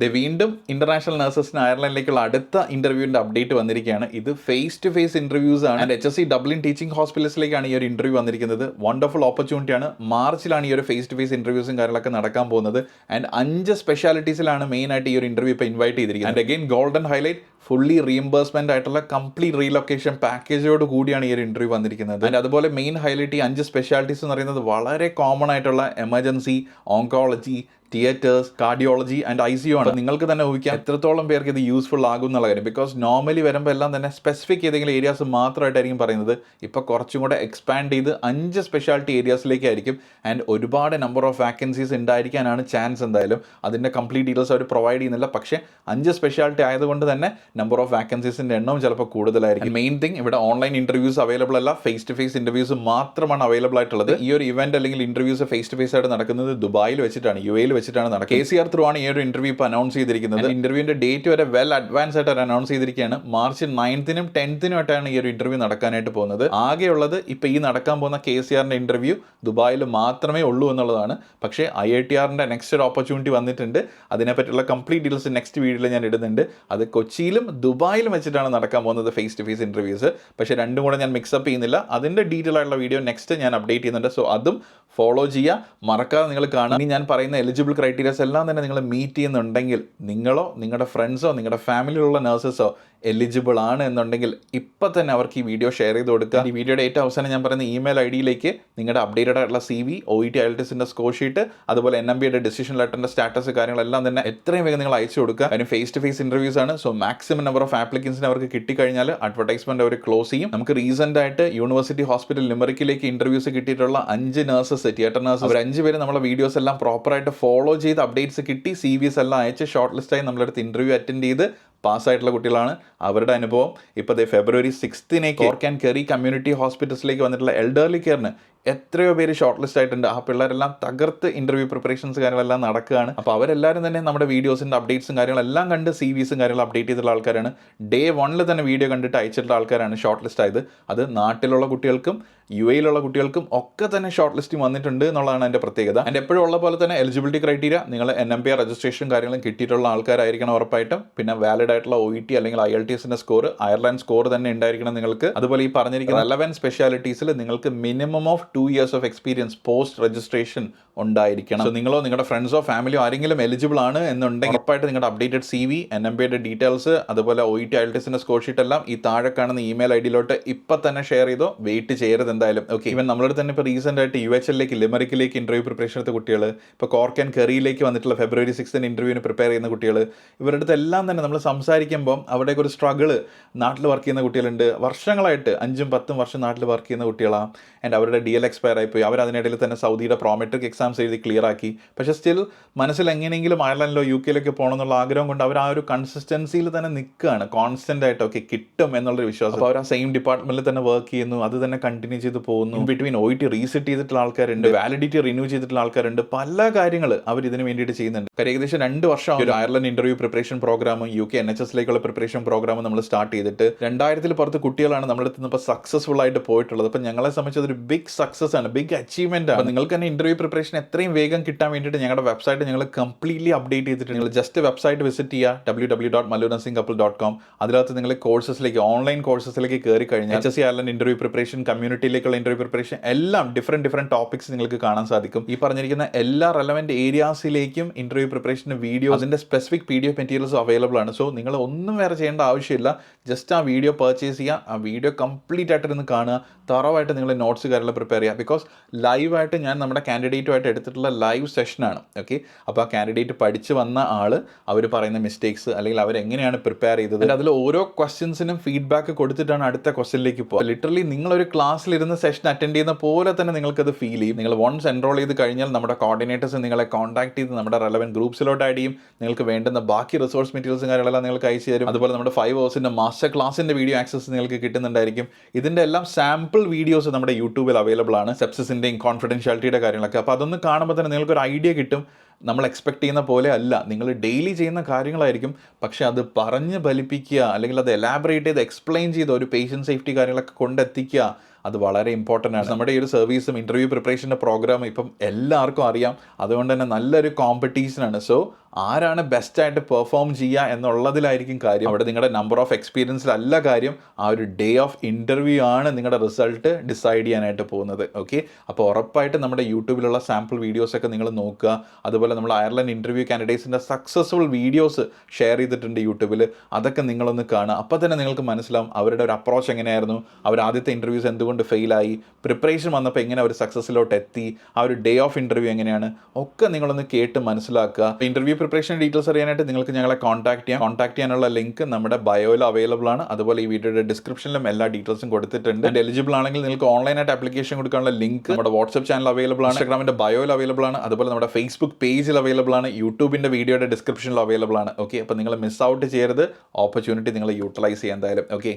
വീണ്ടും ഇന്റർനാഷണൽ നഴ്സസിന് അയർലൻഡിലേക്കുള്ള അടുത്ത ഇന്റർവ്യൂവിന്റെ അപ്ഡേറ്റ് വന്നിരിക്കുകയാണ്. ഇത് ഫേസ് ടു ഫേസ് ഇന്റർവ്യൂസ് ആണ്. ആൻഡ് HSC ഡബ്ലിൻ ടീച്ചിങ് ഹോസ്പിറ്റൽസിലേക്കാണ് ഈ ഒരു ഇന്റർവ്യൂ വന്നിരിക്കുന്നത്. വണ്ടർഫുൾ ഓപ്പർച്യൂണിറ്റിയാണ്. മാർച്ചിലാണ് ഈ ഒരു ഫേസ് ടു ഫേസ് ഇന്റർവ്യൂസും കാര്യങ്ങളൊക്കെ നടക്കാൻ പോകുന്നത്. ആൻഡ് 5 സ്പെഷ്യാലിറ്റീസിലാണ് മെയിൻ ആയിട്ട് ഈ ഒരു ഇന്റർവ്യൂ ഇപ്പോൾ ഇൻവൈറ്റ് ചെയ്തിരിക്കുന്നത്. And again golden highlight, fully reimbursement ആയിട്ടുള്ള കംപ്ലീറ്റ് റീലൊക്കേഷൻ പാക്കേജോട് കൂടിയാണ് ഈ ഒരു ഇന്റർവ്യൂ വന്നിരിക്കുന്നത്. ആൻഡ് അതുപോലെ മെയിൻ ഹൈലൈറ്റ് ഈ 5 സ്പെഷ്യാലിറ്റീസ് എന്ന് പറയുന്നത് വളരെ കോമൺ ആയിട്ടുള്ള emergency, oncology, theatres, cardiology and ICU ആണ്. നിങ്ങൾക്ക് തന്നെ ഊഹിക്കാം എത്രത്തോളം പേർക്ക് ഇത് യൂസ്ഫുൾ ആകും എന്നുള്ള കാര്യം. ബിക്കോസ് നോർമലി വരുമ്പോൾ എല്ലാം തന്നെ സ്പെസിഫിക് ഏതെങ്കിലും ഏരിയാസ് മാത്രമായിട്ടായിരിക്കും പറയുന്നത്. ഇപ്പോൾ കുറച്ചും കൂടെ എക്സ്പാൻഡ് ചെയ്ത് 5 സ്പെഷ്യാലിറ്റി ഏരിയാസിലേക്കായിരിക്കും. ആൻഡ് ഒരുപാട് നമ്പർ ഓഫ് വാക്കൻസീസ് ഉണ്ടായിരിക്കാനാണ് ചാൻസ്. എന്തായാലും അതിൻ്റെ കംപ്ലീറ്റ് ഡീറ്റെയിൽസ് അവർ പ്രൊവൈഡ് ചെയ്യുന്നില്ല. പക്ഷേ 5 സ്പെഷ്യാലിറ്റി ആയതുകൊണ്ട് തന്നെ നമ്പർ ഓഫ് വാക്കൻസീസിൻ്റെ എണ്ണവും ചിലപ്പോൾ കൂടുതലായിരിക്കും. മെയിൻ തിങ് ഇവിടെ ഓൺലൈൻ ഇന്റർവ്യൂസ് അവൈലബിൾ അല്ല, ഫേസ് ടു ഫേസ് ഇന്റർവ്യൂസ് മാത്രമാണ് അവൈലബിൾ ആയിട്ടുള്ളത്. ഈ ഒരു ഇവന്റ് അല്ലെങ്കിൽ ഇന്റർവ്യൂസ് ഫേസ് ടു ഫേസ് ആയിട്ട് നടക്കുന്നത് ദുബായിൽ വെച്ചിട്ടാണ്, UAE വെച്ചിട്ടാണ് നടക്കുന്നത്. KCR ത്രൂ ആണ് ഈ ഒരു ഇന്റർവ്യൂ ഇപ്പോൾ അനൗൺസ് ചെയ്തിരിക്കുന്നത്. ഇന്റർവ്യൂവിന്റെ ഡേറ്റ് വരെ വെൽ അഡ്വാൻസ് ആയിട്ട് അനൗൺസ് ചെയ്തിരിക്കുകയാണ്. മാർച്ച് 9-നും 10-നും ആയിട്ടാണ് ഈ ഒരു ഇന്റർവ്യൂ നടക്കാനായിട്ട് പോകുന്നത്. ആകെയുള്ളത് ഇപ്പോൾ ഈ നടക്കാൻ പോകുന്ന KCRന്റെ ഇന്റർവ്യൂ ദുബായിൽ മാത്രമേ ഉള്ളൂ എന്നുള്ളതാണ്. പക്ഷേ IITRന്റെ നെക്സ്റ്റ് ഒരു ഓപ്പർച്യൂണിറ്റി വന്നിട്ടുണ്ട്. അതിനെപ്പറ്റിയുള്ള കംപ്ലീറ്റ് ഡീറ്റെയിൽസ് നെക്സ്റ്റ് വീഡിയോയിൽ ഞാൻ ഇടുന്നുണ്ട്. അത് കൊച്ചിയിലും ദുബായിലും വെച്ചിട്ടാണ് നടക്കാൻ പോകുന്നത് ഫേസ് ടു ഫേസ് ഇന്റർവ്യൂസ്. പക്ഷേ രണ്ടും കൂടെ ഞാൻ മിക്സപ്പ് ചെയ്യുന്നില്ല. അതിന്റെ ഡീറ്റെയിൽ ആയിട്ടുള്ള വീഡിയോ നെക്സ്റ്റ് ഞാൻ അപ്ഡേറ്റ് ചെയ്യുന്നുണ്ട്. സോ അതും ഫോളോ ചെയ്യുക, മറക്കാതെ നിങ്ങൾ കാണാം. ഇനി ഞാൻ പറയുന്ന എലിജിബിൾ ക്രൈറ്റീരിയാസ് എല്ലാം തന്നെ നിങ്ങൾ മീറ്റ് ചെയ്യുന്നുണ്ടെങ്കിൽ നിങ്ങളോ നിങ്ങളുടെ ഫ്രണ്ട്സോ നിങ്ങളുടെ ഫാമിലിയിലുള്ള നഴ്സസോ എലിജിബിൾ ആണ് എന്നുണ്ടെങ്കിൽ ഇപ്പം തന്നെ അവർക്ക് ഈ വീഡിയോ ഷെയർ ചെയ്ത് കൊടുക്കുക. ഈ വീഡിയോയുടെ ഏറ്റവും അവസാനം ഞാൻ പറയുന്ന ഇമെയിൽ ID-യിലേക്ക് നിങ്ങളുടെ അപ്ഡേറ്റഡ് ആയിട്ടുള്ള CV, OET IELTSന്റെ സ്കോർ ഷീറ്റ്, അതുപോലെ NMBയുടെ ഡിസിഷൻ ലെറ്ററിന്റെ സ്റ്റാറ്റസ് കാര്യങ്ങളെല്ലാം തന്നെ എത്രയും വേഗം നിങ്ങൾ അയച്ചു കൊടുക്കുക. അതിന് ഫേസ് ടു ഫേസ് ഇന്റർവ്യൂസ് ആണ്. സോ മാക്സിമം നമ്പർ ഓഫ് ആപ്ലിക്കൻസിന് അവർക്ക് കിട്ടിക്കഴിഞ്ഞാൽ അഡ്വർടൈസ്മെന്റ് അവർ ക്ലോസ് ചെയ്യും. നമുക്ക് റീസെന്റ് ആയിട്ട് യൂണിവേഴ്സിറ്റി ഹോസ്പിറ്റൽ ലിമറിക്കിലേക്ക് ഇന്റർവ്യൂസ് കിട്ടിയിട്ടുള്ള 5 നഴ്സസ്, തിയേറ്റർ നഴ്സസ്, അവർ 5 പേര് നമ്മളെ വീഡിയോസ് എല്ലാം പ്രോപ്പറായിട്ട് ഫോളോ ചെയ്ത് അപ്ഡേറ്റ്സ് കിട്ടി CVs എല്ലാം അയച്ച് ഷോർട്ട് ലിസ്റ്റായി നമ്മളടുത്ത് ഇന്റർവ്യൂ അറ്റൻഡ് ചെയ്ത് പാസ്സായിട്ടുള്ള കുട്ടികളാണ്. അവരുടെ അനുഭവം ഇപ്പോൾ ഫെബ്രുവരി 6-ന് കോർക്ക് ആൻഡ് കെറി കമ്മ്യൂണിറ്റി ഹോസ്പിറ്റൽസിലേക്ക് വന്നിട്ടുള്ള എൽഡർലി കെയറിന് എത്രയോ പേര് ഷോർട്ട് ലിസ്റ്റ് ആയിട്ടുണ്ട്. ആ പിള്ളേരെല്ലാം തകർത്ത് ഇന്റർവ്യൂ പ്രിപ്പറേഷൻസ് കാര്യങ്ങളെല്ലാം നടക്കുകയാണ്. അപ്പോൾ അവരെല്ലാവരും തന്നെ നമ്മുടെ വീഡിയോസിൻ്റെ അപ്ഡേറ്റ്സും കാര്യങ്ങളെല്ലാം കണ്ട് CVസും കാര്യങ്ങളും അപ്ഡേറ്റ് ചെയ്തിട്ടുള്ള ആൾക്കാരാണ്. ഡേ 1 തന്നെ വീഡിയോ കണ്ടിട്ട് അയച്ചിട്ടുള്ള ആൾക്കാരാണ് ഷോർട്ട് ലിസ്റ്റ് ആയത്. അത് നാട്ടിലുള്ള കുട്ടികൾക്കും UAEയിലുള്ള കുട്ടികൾക്കും ഒക്കെ തന്നെ ഷോർട്ട് ലിസ്റ്റിംഗ് വന്നിട്ടുണ്ട് എന്നുള്ളതാണ് എൻ്റെ പ്രത്യേകത. ആൻഡ് എപ്പോഴും ഉള്ള പോലെ തന്നെ എലിജിബിലിറ്റി ക്രൈറ്റീരിയ നിങ്ങൾ NMPR രജിസ്ട്രേഷൻ കാര്യങ്ങളും കിട്ടിയിട്ടുള്ള ആൾക്കാരായിരിക്കണം ഉറപ്പായിട്ടും. പിന്നെ വാലിഡ് ആയിട്ടുള്ള OET അല്ലെങ്കിൽ IELTSന്റെ സ്കോർ, അയർലൻഡ് സ്കോർ തന്നെ ഉണ്ടായിരിക്കണം നിങ്ങൾക്ക്. അതുപോലെ ഈ പറഞ്ഞിരിക്കുന്ന റെലവൻറ്റ് സ്പെഷ്യാലിറ്റീസിൽ നിങ്ങൾക്ക് minimum of 2 years of experience post registration ഉണ്ടായിരിക്കണം. സോ നിങ്ങളോ നിങ്ങളുടെ ഫ്രണ്ട്സോ ഫാമിലിയോ ആരെങ്കിലും എലിജിബിൾ ആണ് എന്നുണ്ടെങ്കിൽ ഉറപ്പായിട്ട് നിങ്ങളുടെ അപ്ഡേറ്റഡ് CV, NMPയുടെ ഡീറ്റെയിൽസ്, അതുപോലെ OET IELTSന്റെ സ്കോർ ഷീറ്റ് എല്ലാം ഈ താഴെ കാണുന്ന ഇമെയിൽ ID-യിലോട്ട് ഇപ്പം തന്നെ ഷെയർ ചെയ്തോ. വെയിറ്റ് ചെയ്യരുത് എന്തായാലും. ഓക്കെ, ഇവൻ നമ്മളുടെ തന്നെ ഇപ്പോൾ റീസെൻ്റ് ആയിട്ട് UHLലേക്ക് ലിമറിക്കിലേക്ക് ഇന്റർവ്യൂ പ്രിപ്പറേഷൻ എടുത്ത കുട്ടികൾ, ഇപ്പോൾ കോർക്ക് ആൻഡ് കെറിയിലേക്ക് വന്നിട്ടുള്ള ഫെബ്രുവരി 6-ന് ഇന്റർവ്യൂവിന് പ്രിപ്പയർ ചെയ്യുന്ന കുട്ടികൾ, ഇവരുടെ അടുത്ത് എല്ലാം തന്നെ നമ്മൾ സംസാരിക്കുമ്പോൾ അവിടേക്ക് ഒരു സ്ട്രഗിള്, നാട്ടിൽ വർക്ക് ചെയ്യുന്ന കുട്ടികളുണ്ട്, വർഷങ്ങളായിട്ട് 5-10 വർഷം നാട്ടിൽ വർക്ക് ചെയ്യുന്ന കുട്ടികളാണ്. ആൻഡ് അവരുടെ DL എക്സ്പയർ ആയിപ്പോയി. അവർ അതിനിടയിൽ തന്നെ സൗദിയുടെ പ്രോമെട്രിക് എക്സാംസ് എഴുതി ക്ലിയർ ആക്കി. പക്ഷേ സ്റ്റിൽ മനസ്സിൽ എങ്ങനെയെങ്കിലും അയർലൻഡിലോ UK-യിലൊക്കെ പോകണം എന്നുള്ള ആഗ്രഹം കൊണ്ട് അവർ ആ ഒരു കൺസിസ്റ്റൻസിയിൽ തന്നെ നിൽക്കുകയാണ്. കോൺസ്റ്റന്റ് ആയിട്ട് ഒക്കെ കിട്ടും എന്നുള്ളൊരു വിശ്വാസം. അപ്പോൾ അവർ ആ സെയിം ഡിപ്പാർട്ട്മെന്റിൽ തന്നെ വർക്ക് ചെയ്യുന്നു, അത് തന്നെ കണ്ടിന്യൂ ചെയ്ത് പോകുന്നു. ബിറ്റ്വീൻ OET റീസെറ്റ് ചെയ്തിട്ടുള്ള ആൾക്കാരുണ്ട്, വാലിഡിറ്റി റിന്യൂ ചെയ്തിട്ടുള്ള ആൾക്കാരുണ്ട്. പല കാര്യങ്ങൾ അവർ ഇതിന് വേണ്ടിയിട്ട് ചെയ്യുന്നുണ്ട്. ഏകദേശം 2 വർഷം ഒരു അയർലൻഡ് ഇന്റർവ്യൂ പ്രിപ്പറേഷൻ പ്രോഗ്രാമും UK NHS-ലേക്കുള്ള പ്രിപ്പറേഷൻ പ്രോഗ്രാമും നമ്മൾ സ്റ്റാർട്ട് ചെയ്തിട്ട് 2000-ൽ പുറത്ത് കുട്ടികളാണ് നമ്മുടെ അടുത്ത് ഇപ്പോൾ സക്സസ്ഫുൾ ആയിട്ട് പോയിട്ടുള്ളത്. അപ്പോൾ ഞങ്ങളെ സംബന്ധിച്ച് അതൊരു ബിഗ് സക്സസ് ആണ്, ബിഗ് അച്ചീവ്മെന്റ് ആണ്. നിങ്ങൾക്ക് തന്നെ ഇന്റർവ്യൂ പ്രിപ്പറേഷൻ എത്രയും വേഗം കിട്ടാൻ വേണ്ടിയിട്ട് ഞങ്ങളുടെ വെബ്സൈറ്റ് ഞങ്ങൾ കംപ്ലീറ്റ്ലി അപ്ഡേറ്റ് ചെയ്തിട്ട് നിങ്ങൾ ജസ്റ്റ് വെബ്സൈറ്റ് വിസിറ്റ് ചെയ്യുക, www.mallunursingcouple.com. അതിനകത്ത് നിങ്ങൾ കോഴ്സസിലേക്ക്, ഓൺലൈൻ കോഴ്സസിലേക്ക് കയറി കഴിഞ്ഞാൽ HSC അയർലൻഡ് ഇന്റർവ്യൂ പ്രിപ്പറേഷൻ, കമ്മ്യൂണിറ്റിയിലേക്കുള്ള ഇന്റർവ്യൂ പ്രിപ്പറേഷൻ എല്ലാം ഡിഫറെൻറ്റ് ടോപ്പിക്സ് നിങ്ങൾക്ക് കാണാൻ സാധിക്കും. ഈ പറഞ്ഞിരിക്കുന്ന എല്ലാ റെലവൻറ്റ് ഏരിയാസിലേക്കും ഇന്റർവ്യൂ പ്രിപ്പറേഷൻ്റെ വീഡിയോ, അതിൻ്റെ സ്പെസിഫിക് PDF മെറ്റീരിയൽസ് അവൈലബിൾ ആണ്. സോ നിങ്ങൾ ഒന്നും വേറെ ചെയ്യേണ്ട ആവശ്യമില്ല. ജസ്റ്റ് ആ വീഡിയോ പർച്ചേസ് ചെയ്യുക, ആ വീഡിയോ കംപ്ലീറ്റ് ആയിട്ടിരുന്ന് കാണുക, തറവായിട്ട് നിങ്ങൾ നോട്ട്സ് കാര്യങ്ങൾ പ്രിപ്പയർ ചെയ്യുക. ബിക്കോസ് ലൈവായിട്ട് ഞാൻ നമ്മുടെ കാൻഡിഡേറ്റുമായിട്ട് എടുത്തിട്ടുള്ള ലൈവ് സെഷനാണ്. ഓക്കെ, അപ്പോൾ ആ കാൻഡിഡേറ്റ് പഠിച്ച് വന്ന ആൾ അവർ പറയുന്ന മിസ്റ്റേക്സ് അല്ലെങ്കിൽ അവരെങ്ങനെയാണ് പ്രിപ്പയർ ചെയ്തത്, അതിൽ ഓരോ ക്വസ്റ്റ്യൻസിനും ഫീഡ്ബാക്ക് കൊടുത്തിട്ടാണ് അടുത്ത ക്വസ്റ്റ്യനിലേക്ക് പോകുക. ലിറ്ററലി നിങ്ങളൊരു ക്ലാസ്സിലിരുന്ന് സെഷൻ അറ്റൻഡ് ചെയ്യുന്ന പോലെ തന്നെ നിങ്ങൾക്കത് ഫീൽ ചെയ്യും. നിങ്ങൾ വൺസ് എൻറോൾ ചെയ്ത് കഴിഞ്ഞാൽ നമ്മുടെ കോർഡിനേറ്റേഴ്സ് നിങ്ങളെ കോൺടാക്ട് ചെയ്ത് നമ്മുടെ റെലവൻറ്റ് ഗ്രൂപ്പ്സിലോട്ട് ആഡ് ചെയ്യും. നിങ്ങൾക്ക് വേണ്ടുന്ന ബാക്കി റിസോഴ്സ് മെറ്റീരിയൽസും കാര്യങ്ങളെല്ലാം നിങ്ങൾക്ക് അയച്ചു തരും. അതുപോലെ നമ്മുടെ 5 hours മാസ്റ്റർ ക്ലാസിൻ്റെ വീഡിയോ ആക്സസ് നിങ്ങൾക്ക് കിട്ടുന്നുണ്ടായിരിക്കും. ഇതിൻ്റെ എല്ലാം സാമ്പിൾ വീഡിയോസ് നമ്മുടെ യൂട്യൂബിൽ അവൈലബിൾ ആണ്, സെപ്സിസിൻ്റെയും കോൺഫിഡൻഷ്യാലിറ്റിയുടെ കാര്യങ്ങളൊക്കെ. അപ്പോൾ അതൊന്ന് കാണുമ്പോൾ തന്നെ നിങ്ങൾക്കൊരു ഐഡിയ കിട്ടും. നമ്മൾ എക്സ്പെക്ട് ചെയ്യുന്ന പോലെ അല്ല, നിങ്ങൾ ഡെയിലി ചെയ്യുന്ന കാര്യങ്ങളായിരിക്കും, പക്ഷേ അത് പറഞ്ഞ് ഫലിപ്പിക്കുക അല്ലെങ്കിൽ അത് എലാബറേറ്റ് ചെയ്ത് എക്സ്പ്ലെയിൻ ചെയ്ത് ഒരു പേഷ്യൻ്റ് സേഫ്റ്റി കാര്യങ്ങളൊക്കെ കൊണ്ടെത്തിക്കുക, അത് വളരെ ഇമ്പോർട്ടൻ്റ് ആണ്. നമ്മുടെ ഈ ഒരു സർവീസും ഇൻ്റർവ്യൂ പ്രിപ്പറേഷൻ്റെ പ്രോഗ്രാമും ഇപ്പം എല്ലാവർക്കും അറിയാം. അതുകൊണ്ട് തന്നെ നല്ലൊരു കോമ്പറ്റീഷനാണ്. സോ ആരാണ് ബെസ്റ്റായിട്ട് പെർഫോം ചെയ്യുക എന്നുള്ളതിലായിരിക്കും കാര്യം. അവിടെ നിങ്ങളുടെ നമ്പർ ഓഫ് എക്സ്പീരിയൻസിലല്ല കാര്യം, ആ ഒരു ഡേ ഓഫ് ഇൻ്റർവ്യൂ ആണ് നിങ്ങളുടെ റിസൾട്ട് ഡിസൈഡ് ചെയ്യാനായിട്ട് പോകുന്നത്. ഓക്കെ, അപ്പോൾ ഉറപ്പായിട്ട് നമ്മുടെ യൂട്യൂബിലുള്ള സാമ്പിൾ വീഡിയോസൊക്കെ നിങ്ങൾ നോക്കുക. അതുപോലെ നമ്മൾ അയർലൻഡ് ഇൻ്റർവ്യൂ കാൻഡിഡേറ്റ്സിൻ്റെ സക്സസ്ഫുൾ വീഡിയോസ് ഷെയർ ചെയ്തിട്ടുണ്ട് യൂട്യൂബിൽ. അതൊക്കെ നിങ്ങളൊന്ന് കാണുക. അപ്പോൾ തന്നെ നിങ്ങൾക്ക് മനസ്സിലാവും അവരുടെ ഒരു അപ്രോച്ച് എങ്ങനെയായിരുന്നു, അവർ ആദ്യത്തെ ഇൻ്റർവ്യൂസ് എന്തുകൊണ്ട് ഫെയിലായി, പ്രിപ്പറേഷൻ വന്നപ്പോൾ എങ്ങനെ അവർ സക്സസ്സിലോട്ട് എത്തി, ആ ഒരു ഡേ ഓഫ് ഇൻ്റർവ്യൂ എങ്ങനെയാണ്, ഒക്കെ നിങ്ങളൊന്ന് കേട്ട് മനസ്സിലാക്കുക. ഇൻ്റർവ്യൂ പ്രിപ്പറേഷൻ ഡീറ്റെയിൽസ് അറിയാനായിട്ട് നിങ്ങൾക്ക് ഞങ്ങളെ കോൺടാക്ട് ചെയ്യാനുള്ള ലിങ്ക് നമ്മുടെ ബയോയിൽ അവൈലബിൾ ആണ്. അതുപോലെ ഈ വീഡിയോയുടെ ഡിസ്ക്രിപ്ഷനിലും എല്ലാ ഡീറ്റെയിൽസും കൊടുത്തിട്ടുണ്ട്. ആൻഡ് എലിജിബിൾ ആണെങ്കിൽ നിങ്ങൾക്ക് ഓൺലൈനായിട്ട് ആപ്ലിക്കേഷൻ കൊടുക്കാനുള്ള ലിങ്ക് നമ്മുടെ വാട്സ്ആപ്പ് ചാനൽ അവൈലബിൾ ആണ്, ഇൻസ്റ്റാഗ്രാമിൻ്റെ ബയോയിൽ അവൈലബിൾ ആണ്, അതുപോലെ നമ്മുടെ ഫേസ്ബുക്ക് പേജിൽ അവൈലബിൾ ആണ്, യൂട്യൂബിൻ്റെ വീഡിയോയുടെ ഡിസ്ക്രിപ്ഷനിൽ അവൈലബിൾ ആണ്. ഓക്കെ, അപ്പോൾ നിങ്ങൾ മിസ് ഔട്ട് ചെയ്യരുത്. ഓപ്പർച്യൂണിറ്റി നിങ്ങൾ യൂട്ടിലൈസ് ചെയ്യാൻ എന്തായാലും. ഓക്കെ.